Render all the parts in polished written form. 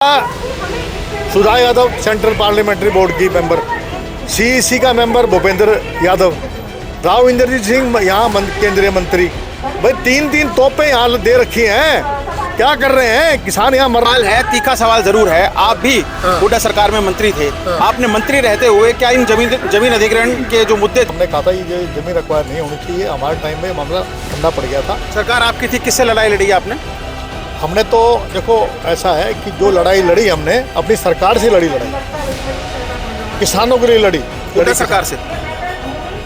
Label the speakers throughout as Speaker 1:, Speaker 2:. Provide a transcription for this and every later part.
Speaker 1: सुधा Yadav central parliamentary board की member, CEC का member Bhupendra Yadav, Rao Inderjit Singh यहाँ केंद्रीय मंत्री। भाई तीन तोपें यहाँ दे रखी हैं, क्या कर रहे हैं? किसान यहाँ मर
Speaker 2: सवाल है, तीखा सवाल जरूर है। आप भी हुड्डा सरकार में मंत्री थे, आपने मंत्री रहते हुए क्या इन जमीन अधिग्रहण के जो मुद्दे,
Speaker 1: हमने कहा था ये जमीन अक्वायर नहीं होनी चाहिए। हमारे टाइम में मामला ठंडा पड़ गया था।
Speaker 2: सरकार आपकी थी, किससे लड़ाई लड़ी आपने?
Speaker 1: हमने तो देखो ऐसा है कि जो लड़ाई लड़ी हमने अपनी सरकार से लड़ी, किसानों के लिए लड़ी
Speaker 2: हुड्डा सरकार से।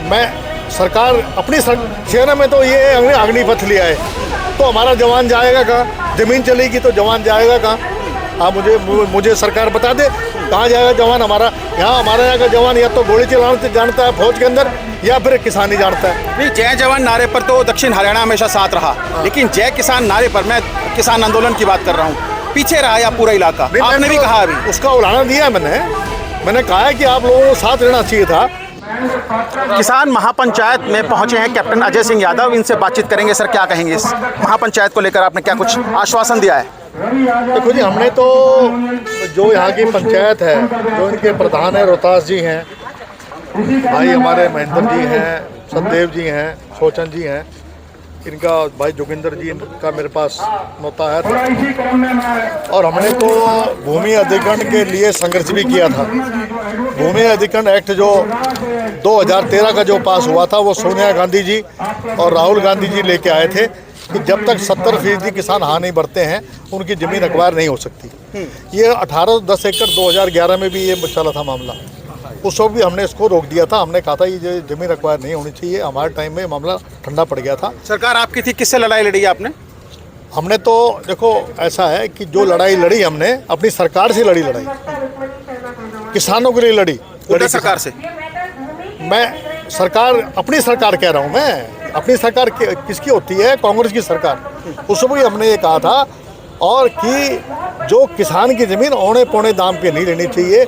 Speaker 1: मैं सरकार अपनी सेना में तो ये अग्निपथ लिया है, तो हमारा जवान जाएगा कहाँ? जमीन चलेगी तो जवान जाएगा कहाँ? आप मुझे सरकार बता दे कहाँ जाएगा जवान हमारा? हमारे यहाँ का जवान या तो गोली चलाना जानता है फौज के अंदर, या फिर किसानी जानता है।
Speaker 2: नहीं, जय जवान नारे पर तो दक्षिण हरियाणा हमेशा साथ रहा, लेकिन जय किसान नारे पर, मैं किसान आंदोलन की बात कर रहा हूँ, पीछे रहा या पूरा इलाका? आपने भी कहा अभी
Speaker 1: उसका उदाहरण दिया मैंने कहा है कि आप लोगों को साथ रहना चाहिए था।
Speaker 2: किसान महापंचायत में पहुंचे हैं कैप्टन अजय सिंह यादव, इनसे बातचीत करेंगे। सर, क्या कहेंगे इस महापंचायत को लेकर? आपने क्या कुछ आश्वासन दिया है?
Speaker 1: देखो जी, हमने तो जो यहाँ की पंचायत है, जो इनके प्रधान है रोहतास जी हैं, भाई हमारे महेंद्र जी हैं, सतदेव जी हैं, सोचन जी हैं, इनका भाई जोगिंदर जी का मेरे पास नोता है और हमने तो भूमि अधिग्रहण के लिए संघर्ष भी किया था। भूमि अधिग्रहण एक्ट जो 2013 का जो पास हुआ था, वो सोनिया गांधी जी और राहुल गांधी जी लेके आए थे कि जब तक 70% किसान हाँ नहीं भरते हैं उनकी ज़मीन अक्वायर नहीं हो सकती। ये 18-10 एकड़ 2011 में भी ये चला था मामला, उस वक्त भी हमने इसको रोक दिया था। हमने कहा था ये ज़मीन अक्वायर नहीं होनी चाहिए। हमारे टाइम में मामला ठंडा पड़ गया था।
Speaker 2: सरकार आपकी थी, किससे लड़ाई लड़ी आपने?
Speaker 1: हमने तो देखो ऐसा है कि जो लड़ाई लड़ी हमने अपनी सरकार से लड़ी, किसानों के लिए लड़ी
Speaker 2: सरकार से।
Speaker 1: मैं सरकार अपनी सरकार कह रहा हूँ, मैं अपनी सरकार किसकी होती है? कांग्रेस की सरकार। उस समय हमने ये कहा था और कि जो किसान की ज़मीन औने पौने दाम पे नहीं लेनी चाहिए।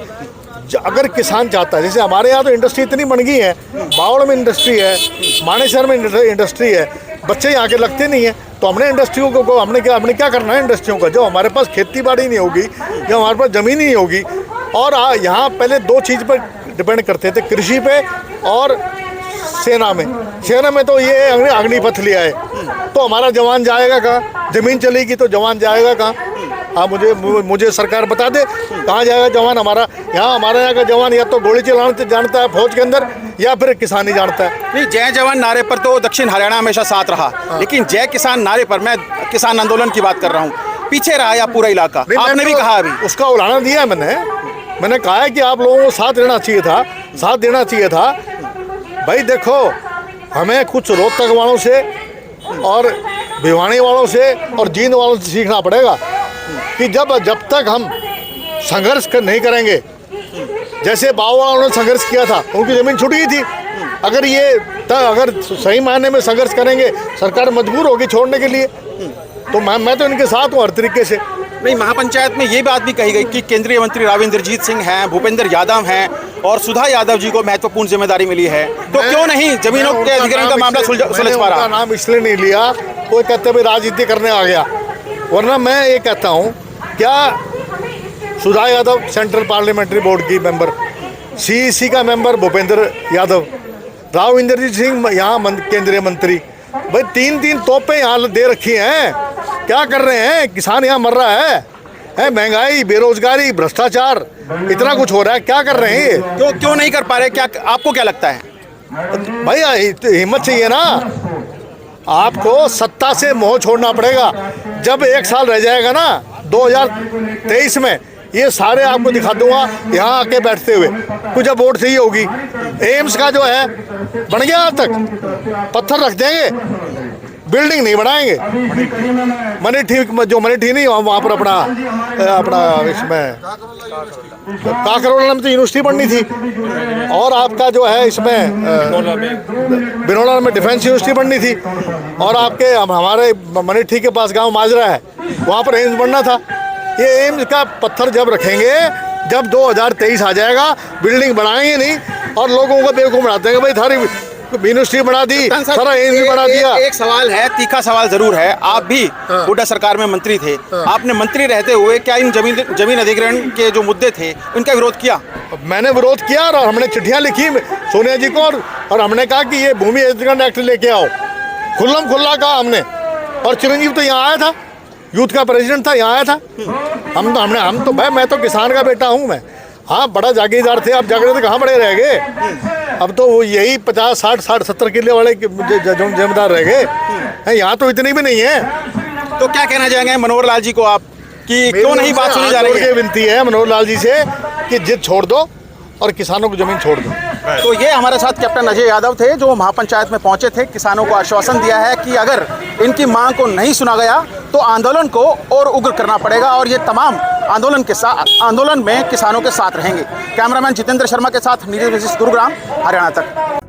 Speaker 1: अगर किसान चाहता है, जैसे हमारे यहाँ तो इंडस्ट्री इतनी बन गई है, बावड़ में इंडस्ट्री है, मानेसर में इंडस्ट्री है, बच्चे यहाँ के लगते नहीं है, तो हमने इंडस्ट्रियों को हमने क्या करना है इंडस्ट्रियों का? जो हमारे पास खेती बाड़ी नहीं होगी, जो हमारे पास ज़मीन ही नहीं होगी। और यहाँ पहले दो चीज़ पर डिपेंड करते थे, कृषि पे और सेना में तो ये अग्निपथ लिया है, तो हमारा जवान जाएगा कहाँ? ज़मीन चलेगी तो जवान जाएगा कहाँ? आप मुझे सरकार बता दे कहाँ जाएगा जवान हमारा? हमारे यहाँ का जवान या तो गोली चलाना जानता है फौज के अंदर, या फिर किसानी जानता है।
Speaker 2: नहीं, जय जवान नारे पर तो दक्षिण हरियाणा हमेशा साथ रहा, लेकिन जय किसान नारे पर, मैं किसान आंदोलन की बात कर रहा हूँ, पीछे रहा या पूरा इलाका? आपने भी कहा अभी
Speaker 1: उसका उदाहरण दिया है मैंने कहा है कि आप लोगों को साथ रहना चाहिए था, साथ देना चाहिए था। भाई देखो, हमें कुछ रोहतक वालों से और भिवानी वालों से और जींद वालों से सीखना पड़ेगा कि जब तक हम संघर्ष नहीं करेंगे, जैसे बाव वालों ने संघर्ष किया था, उनकी ज़मीन छूट गई थी। अगर सही मायने में संघर्ष करेंगे, सरकार मजबूर होगी छोड़ने के लिए, तो मैं तो इनके साथ हूँ हर तरीके से।
Speaker 2: नहीं, महापंचायत में ये बात भी कही गई कि केंद्रीय मंत्री राव इंद्रजीत सिंह हैं, भूपेंद्र यादव हैं और सुधा यादव जी को महत्वपूर्ण जिम्मेदारी मिली है, तो क्यों नहीं जमीनों के अधिग्रहण का मामला सुलझ पा रहा?
Speaker 1: नाम इसलिए नहीं लिया, कोई कहते भाई राजनीति करने आ गया, वरना मैं ये कहता हूँ, क्या सुधा यादव सेंट्रल पार्लियामेंट्री बोर्ड की मेंबर, सीईसी का मेंबर भूपेंद्र यादव, राव इंद्रजीत सिंह यहाँ केंद्रीय मंत्री। भाई तीन तोपें यहाँ दे रखी हैं, क्या कर रहे हैं? किसान यहाँ मर रहा है, महंगाई, बेरोजगारी, भ्रष्टाचार, इतना कुछ हो रहा है, क्या कर रहे हैं?
Speaker 2: क्यों नहीं कर पा रहे? क्या आपको क्या लगता है?
Speaker 1: भाई हिम्मत चाहिए ना, आपको सत्ता से मोह छोड़ना पड़ेगा। जब 1 साल रह जाएगा ना 2023 में, ये सारे आपको दिखा दूंगा यहाँ आके बैठते हुए, कुछ जब वोट सही होगी। एम्स का जो है बन गया, आज तक पत्थर रख देंगे, बिल्डिंग नहीं बनाएंगे। मनीठी नहीं, वहाँ पर अपना इसमें काकरोल में तो यूनिवर्सिटी बननी थी, और आपका जो है इसमें बिनौला में डिफेंस यूनिवर्सिटी बननी थी, और आपके हमारे मनीठी के पास गांव माजरा है, वहाँ पर एम्स बनना था। ये एम्स का पत्थर जब रखेंगे, जब 2023 आ जाएगा, बिल्डिंग बनाएंगे नहीं और लोगों को बेवकूफ़ बनाते हैं कि भाई थारी यूनिवर्सिटी बना दी,
Speaker 2: कप्तान साहब,
Speaker 1: सारा एम्स बना दिया।
Speaker 2: एक सवाल है, तीखा सवाल जरूर है, आप भी हुड्डा सरकार में मंत्री थे, आपने मंत्री रहते हुए क्या इन जमीन अधिग्रहण के जो मुद्दे थे उनका विरोध किया?
Speaker 1: मैंने विरोध किया और हमने चिट्ठियां लिखी सोनिया जी को, और हमने कहा कि ये भूमि अधिग्रहण एक्ट लेके आओ, खुल्लम खुल्ला कहा हमने। और चिरंजीव तो यहाँ आया था, यूथ का प्रेसिडेंट था, यहाँ आया था। हम तो भाई, मैं तो किसान का बेटा हूँ मैं। हाँ, बड़ा जागीरदार थे, अब जागीरदार कहाँ बड़े रह गए। अब तो वो यही 50, 60, 70 किले वाले जमींदार रह गए। यहाँ तो इतने भी नहीं है।
Speaker 2: तो क्या कहना चाहेंगे मनोहर लाल जी को आप कि क्यों नहीं बात सुनी जा रही है?
Speaker 1: विनती है मनोहर लाल जी से कि जिद छोड़ दो और किसानों को जमीन छोड़ दो।
Speaker 2: तो ये हमारे साथ कैप्टन अजय यादव थे जो महापंचायत में पहुंचे थे, किसानों को आश्वासन दिया है कि अगर इनकी मांग को नहीं सुना गया तो आंदोलन को और उग्र करना पड़ेगा और ये तमाम आंदोलन में किसानों के साथ रहेंगे। कैमरामैन जितेंद्र शर्मा के साथ नीरज गुरुग्राम, हरियाणा तक।